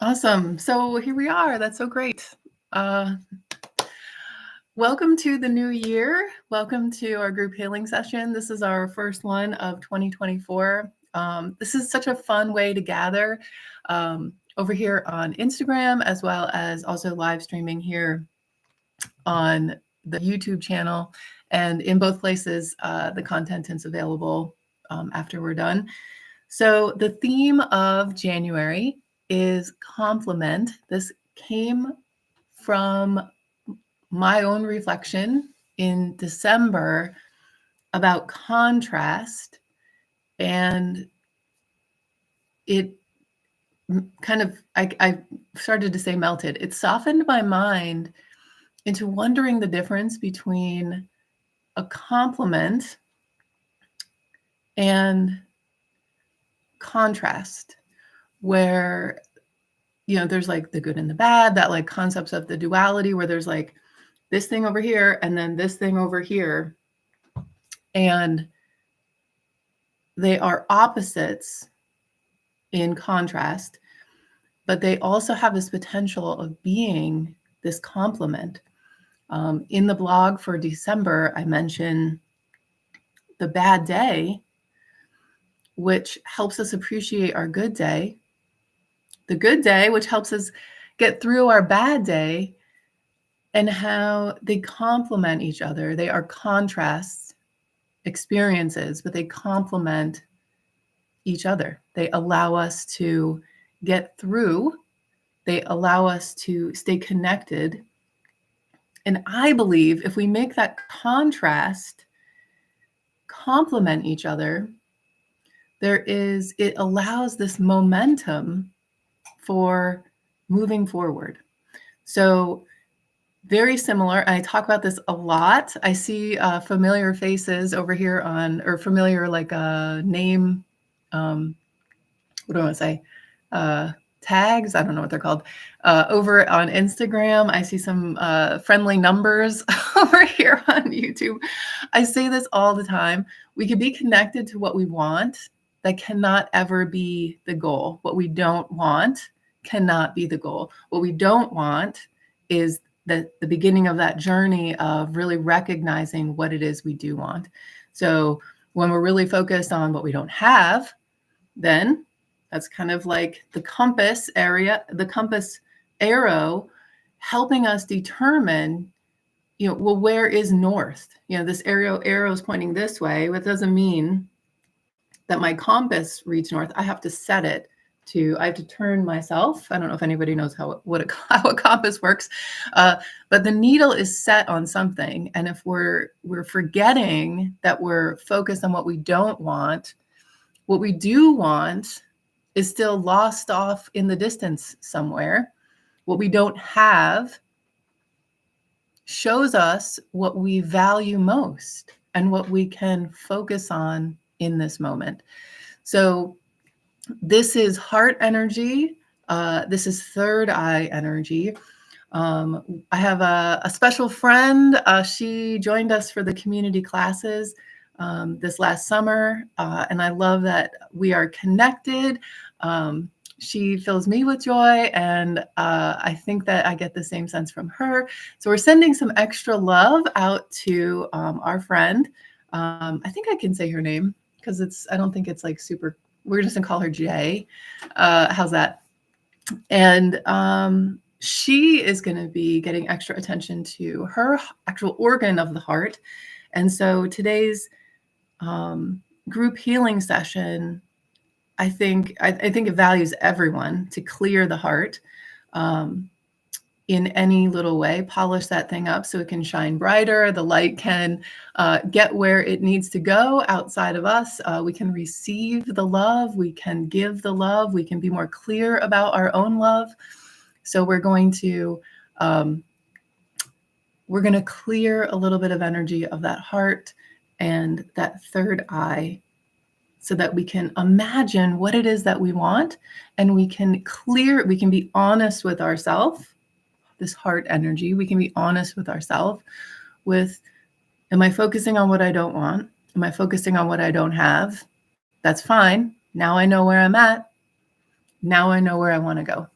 Awesome. So here we are. That's so great. Uh, Welcome to the new year. Welcome to our group healing session. This is our first one of 2024. This is such a fun way to gather over here on Instagram, as well as also live streaming here on the YouTube channel. And in both places, the content is available after we're done. So the theme of January is complement. This came from my own reflection in December about contrast, and it kind of, I started to say melted. It softened my mind into wondering the difference between a complement and contrast, where there's like the good and the bad, that like concepts of the duality, where there's like this thing over here and then this thing over here, and they are opposites in contrast, but they also have this potential of being this complement. In the blog for December, I mentioned the bad day, which helps us appreciate our good day, the good day, which helps us get through our bad day, and how they complement each other. They are contrast experiences, but they complement each other. They allow us to get through. They allow us to stay connected. And I believe if we make that contrast complement each other, it allows this momentum for moving forward. So very similar. I talk about this a lot. I see familiar faces over here or familiar name. What do I want to say? Tags. I don't know what they're called. Over on Instagram, I see some friendly numbers over here on YouTube. I say this all the time. We can be connected to what we want. That cannot ever be the goal. What we don't want cannot be the goal. What we don't want is the beginning of that journey of really recognizing what it is we do want. So when we're really focused on what we don't have, then that's kind of like the compass area, the compass arrow, helping us determine, well, where is north? This arrow is pointing this way, but it doesn't mean that my compass reads north. I have to set it I have to turn myself. I don't know if anybody knows how a compass works, but the needle is set on something. And if we're forgetting that we're focused on what we don't want, what we do want is still lost off in the distance somewhere. What we don't have shows us what we value most and what we can focus on in this moment. So this is heart energy. This is third eye energy. I have a special friend. She joined us for the community classes this last summer, and I love that we are connected. She fills me with joy, and I think that I get the same sense from her. So we're sending some extra love out to our friend. I think I can say her name because I don't think it's like super. We're just gonna call her Jay. How's that? And she is going to be getting extra attention to her actual organ of the heart. And so today's group healing session, I think it values everyone to clear the heart in any little way, polish that thing up so it can shine brighter. The light can get where it needs to go outside of us. We can receive the love. We can give the love. We can be more clear about our own love. So we're going to clear a little bit of energy of that heart and that third eye so that we can imagine what it is that we want, and we can be honest with ourselves. This heart energy, we can be honest with ourselves with, am I focusing on what I don't want? Am I focusing on what I don't have? That's fine. Now I know where I'm at. Now I know where I want to go.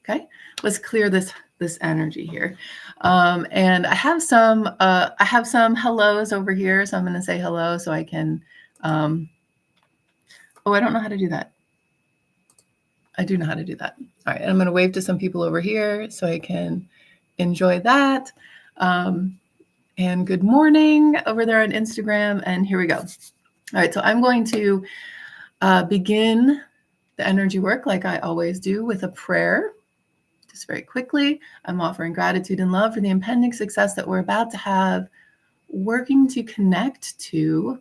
Okay, let's clear this energy here. And I have some hellos over here, so I'm going to say hello so I can. Oh, I don't know how to do that. I do know how to do that. All right, I'm going to wave to some people over here so I can enjoy that. And good morning over there on Instagram. And here we go. All right, so I'm going to begin the energy work like I always do with a prayer. Just very quickly, I'm offering gratitude and love for the impending success that we're about to have, working to connect to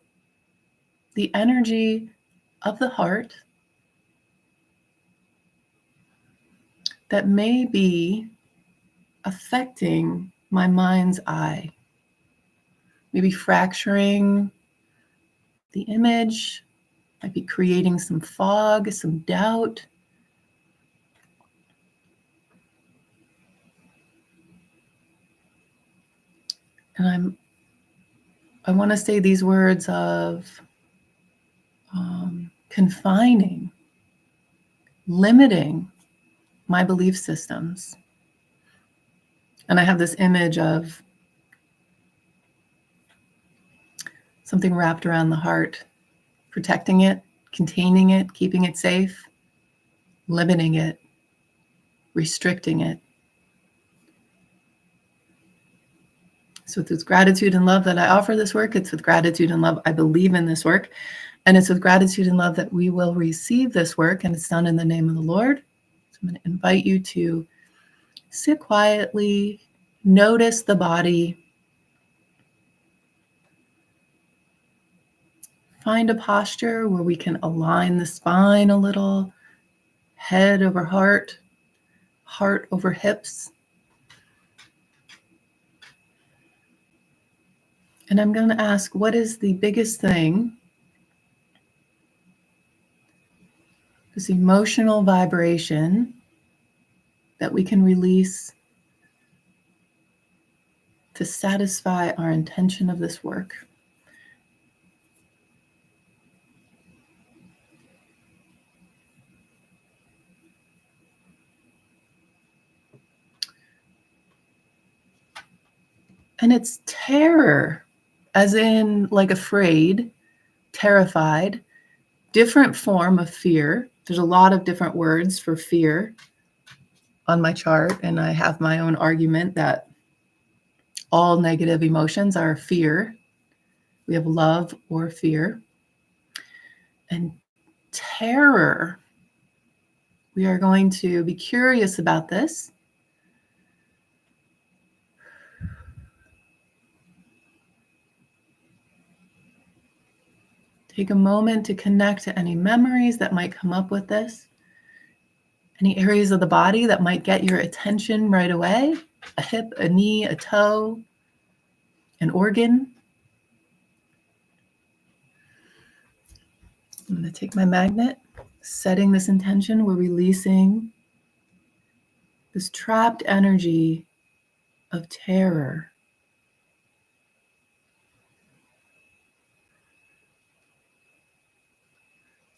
the energy of the heart that may be affecting my mind's eye, maybe fracturing the image, might be creating some fog, some doubt. And I want to say these words of confining, limiting my belief systems. And I have this image of something wrapped around the heart, protecting it, containing it, keeping it safe, limiting it, restricting it. So it's with gratitude and love that I offer this work. It's with gratitude and love I believe in this work. And it's with gratitude and love that we will receive this work, and it's done in the name of the Lord. So I'm going to invite you to sit quietly, notice the body, find a posture where we can align the spine a little, head over heart, heart over hips. And I'm going to ask, what is the biggest thing, this emotional vibration that we can release to satisfy our intention of this work? And it's terror, as in like afraid, terrified, different form of fear. There's a lot of different words for fear on my chart, and I have my own argument that all negative emotions are fear. We have love or fear. And terror, we are going to be curious about this. Take a moment to connect to any memories that might come up with this. Any areas of the body that might get your attention right away. A hip, a knee, a toe, an organ. I'm going to take my magnet, setting this intention. We're releasing this trapped energy of terror.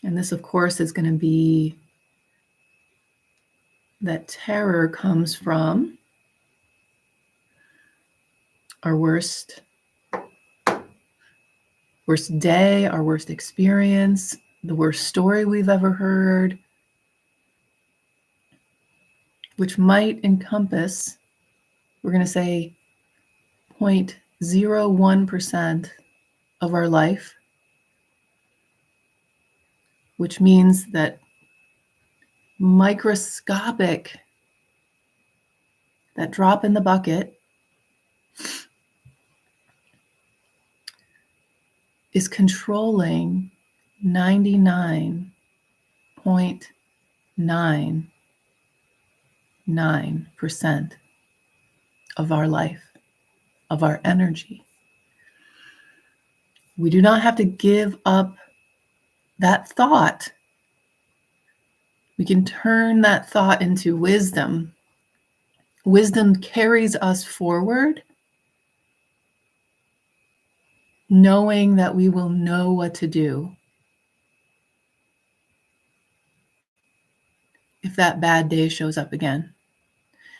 And this, of course, is going to be that terror comes from our worst day, our worst experience, the worst story we've ever heard, which might encompass, we're going to say 0.01% of our life, which means that microscopic, that drop in the bucket, is controlling 99.99% of our life, of our energy. We do not have to give up that thought. We can turn that thought into wisdom. Wisdom carries us forward, knowing that we will know what to do if that bad day shows up again.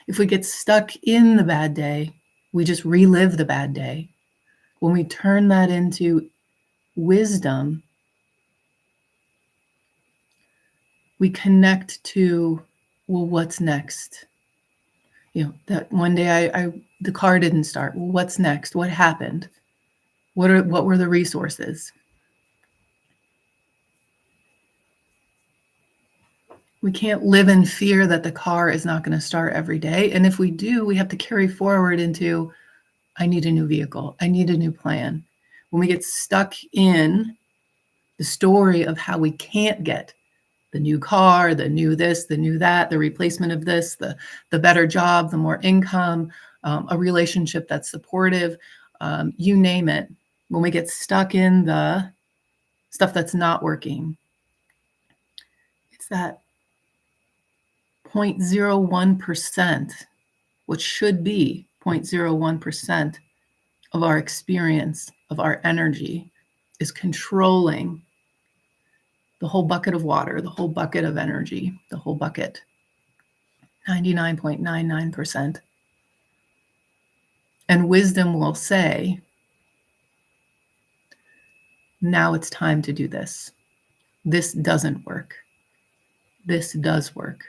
If we get stuck in the bad day, we just relive the bad day. When we turn that into wisdom, we connect to, well, what's next? That one day the car didn't start. Well, what's next? What happened? What were the resources? We can't live in fear that the car is not going to start every day. And if we do, we have to carry forward into, I need a new vehicle. I need a new plan. When we get stuck in the story of how we can't get the new car, the new this, the new that, the replacement of this, the better job, the more income, a relationship that's supportive, you name it. When we get stuck in the stuff that's not working, it's that 0.01%, which should be 0.01% of our experience, of our energy, is controlling the whole bucket of water, the whole bucket of energy, the whole bucket, 99.99%. And wisdom will say, now it's time to do this. This doesn't work. This does work.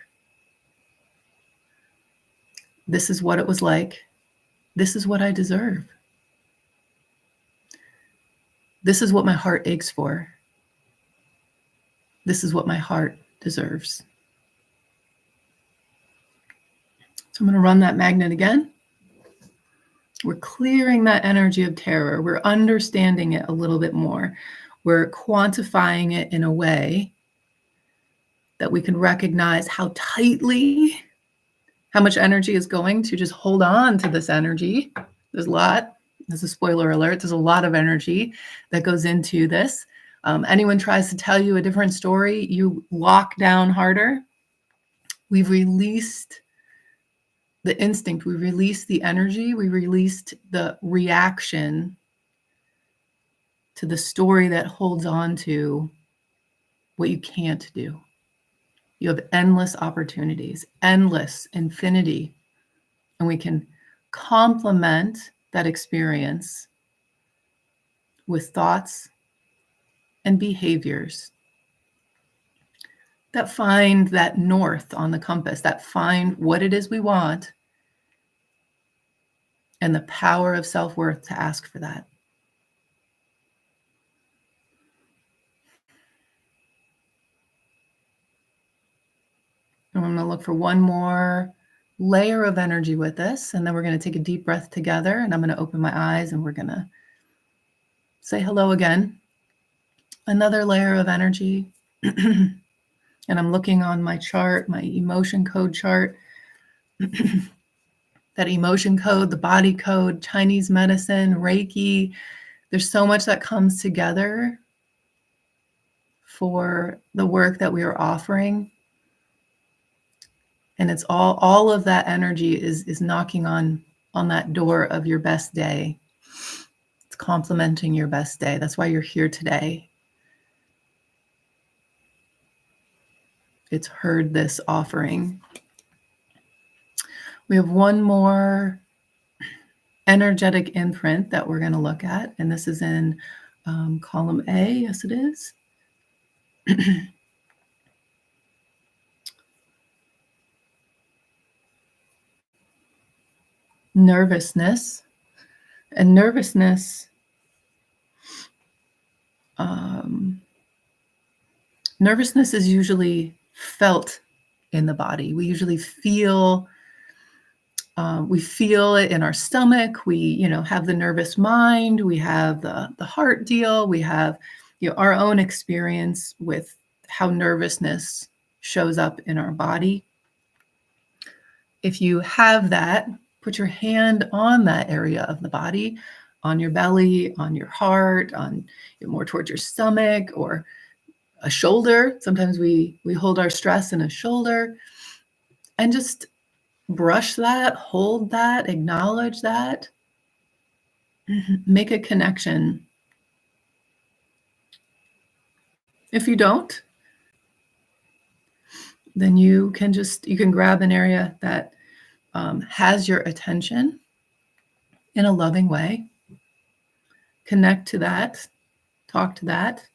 This is what it was like. This is what I deserve. This is what my heart aches for. This is what my heart deserves. So I'm going to run that magnet again. We're clearing that energy of terror. We're understanding it a little bit more. We're quantifying it in a way that we can recognize how much energy is going to just hold on to this energy. There's a lot. There's a spoiler alert. There's a lot of energy that goes into this. Anyone tries to tell you a different story, you lock down harder. We've released the instinct. We released the energy. We released the reaction to the story that holds on to what you can't do. You have endless opportunities, endless infinity. And we can complement that experience with thoughts and behaviors that find that north on the compass, that find what it is we want, and the power of self-worth to ask for that. And I'm going to look for one more layer of energy with this, and then we're going to take a deep breath together, and I'm going to open my eyes, and we're going to say hello again. Another layer of energy. And I'm looking on my chart, my emotion code chart. That emotion code, the body code, Chinese medicine, Reiki. There's so much that comes together for the work that we are offering. And it's all of that energy is knocking on that door of your best day. It's complementing your best day. That's why you're here today. It's heard this offering. We have one more energetic imprint that we're going to look at, and this is in column A. Yes, it is. Nervousness. And nervousness, nervousness is usually felt in the body. We usually feel it in our stomach. We, have the nervous mind. We have the heart deal. We have, our own experience with how nervousness shows up in our body. If you have that, put your hand on that area of the body, on your belly, on your heart, on more towards your stomach or a shoulder. Sometimes we hold our stress in a shoulder, and just brush that, hold that, acknowledge that, make a connection. If you don't, then you can grab an area that has your attention in a loving way. Connect to that, talk to that,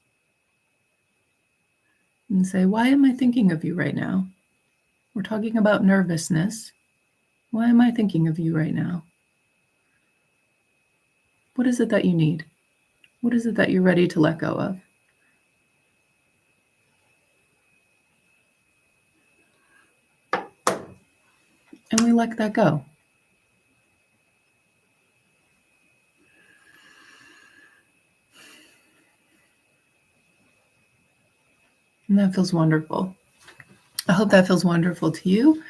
and say, why am I thinking of you right now? We're talking about nervousness. Why am I thinking of you right now? What is it that you need? What is it that you're ready to let go of? And we let that go. And that feels wonderful. I hope that feels wonderful to you.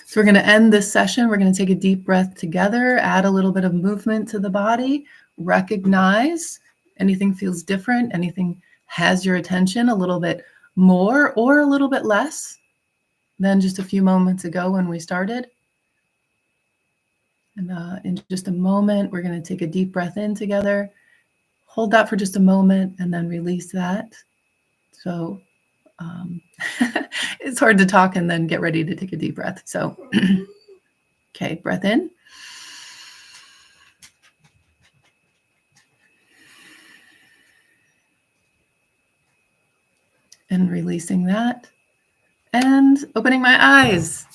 So we're going to end this session. We're going to take a deep breath together, add a little bit of movement to the body, recognize anything feels different, anything has your attention a little bit more or a little bit less than just a few moments ago when we started. And in just a moment, we're going to take a deep breath in together, hold that for just a moment, and then release that. So it's hard to talk and then get ready to take a deep breath. So, okay, breath in. And releasing that. And opening my eyes.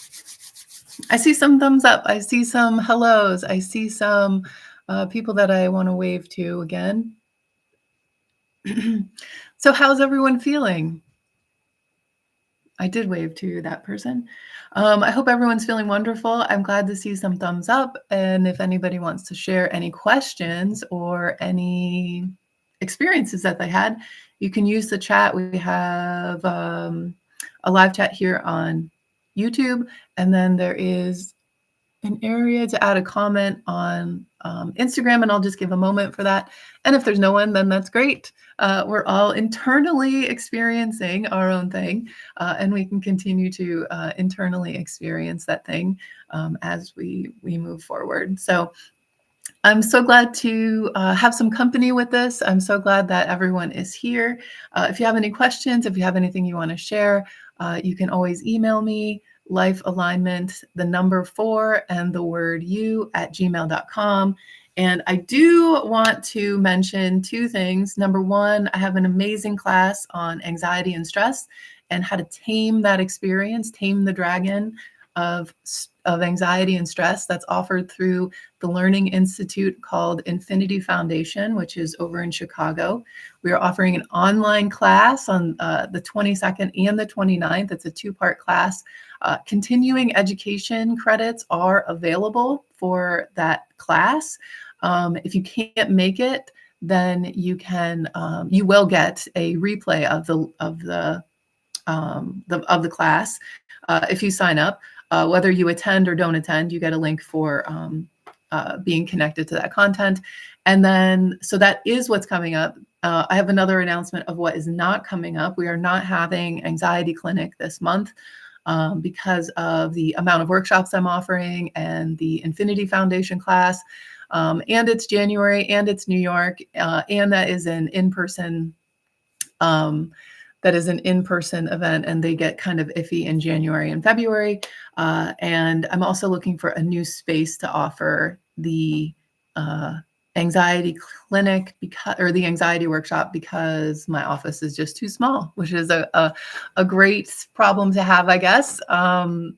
I see some thumbs up. I see some hellos. I see some people that I want to wave to again. So how's everyone feeling? I did wave to that person. I hope everyone's feeling wonderful. I'm glad to see some thumbs up. And if anybody wants to share any questions or any experiences that they had, you can use the chat. We have a live chat here on YouTube, and then there is an area to add a comment on Instagram, and I'll just give a moment for that. And if there's no one, then that's great. We're all internally experiencing our own thing, and we can continue to internally experience that thing as we move forward. So I'm so glad to have some company with this. I'm so glad that everyone is here. If you have any questions, if you have anything you want to share, you can always email me, lifealignment, the number 4 and the word you @gmail.com. And I do want to mention 2 things. Number 1, I have an amazing class on anxiety and stress and how to tame that experience, tame the dragon of anxiety and stress, that's offered through the Learning Institute called Infinity Foundation, which is over in Chicago. We are offering an online class on the 22nd and the 29th. It's a 2-part class. Continuing education credits are available for that class. If you can't make it, then you can you will get a replay of the class if you sign up. Whether you attend or don't attend, you get a link for being connected to that content. And then, so that is what's coming up. I have another announcement of what is not coming up. We are not having Anxiety Clinic this month because of the amount of workshops I'm offering and the Infinity Foundation class. And it's January and it's New York, and that is an in-person event, and they get kind of iffy in January and February. And I'm also looking for a new space to offer the anxiety clinic or the anxiety workshop, because my office is just too small, which is a great problem to have, I guess,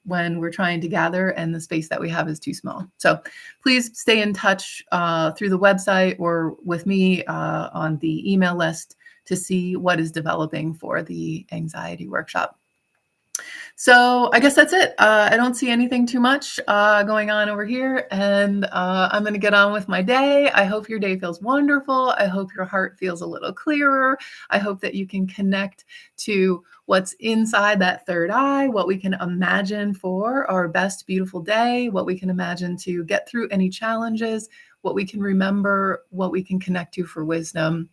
when we're trying to gather and the space that we have is too small. So please stay in touch through the website or with me on the email list to see what is developing for the anxiety workshop. So I guess that's it. I don't see anything too much going on over here, and I'm going to get on with my day. I hope your day feels wonderful. I hope your heart feels a little clearer. I hope that you can connect to what's inside that third eye, what we can imagine for our best beautiful day, what we can imagine to get through any challenges, what we can remember, what we can connect to for wisdom.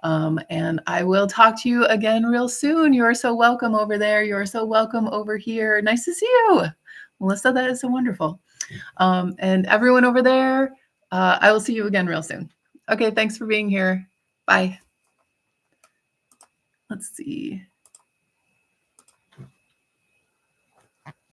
And I will talk to you again real soon. You are so welcome over there. You are so welcome over here. Nice to see you. Melissa, that is so wonderful. And everyone over there, I will see you again real soon. Okay, thanks for being here. Bye. Let's see.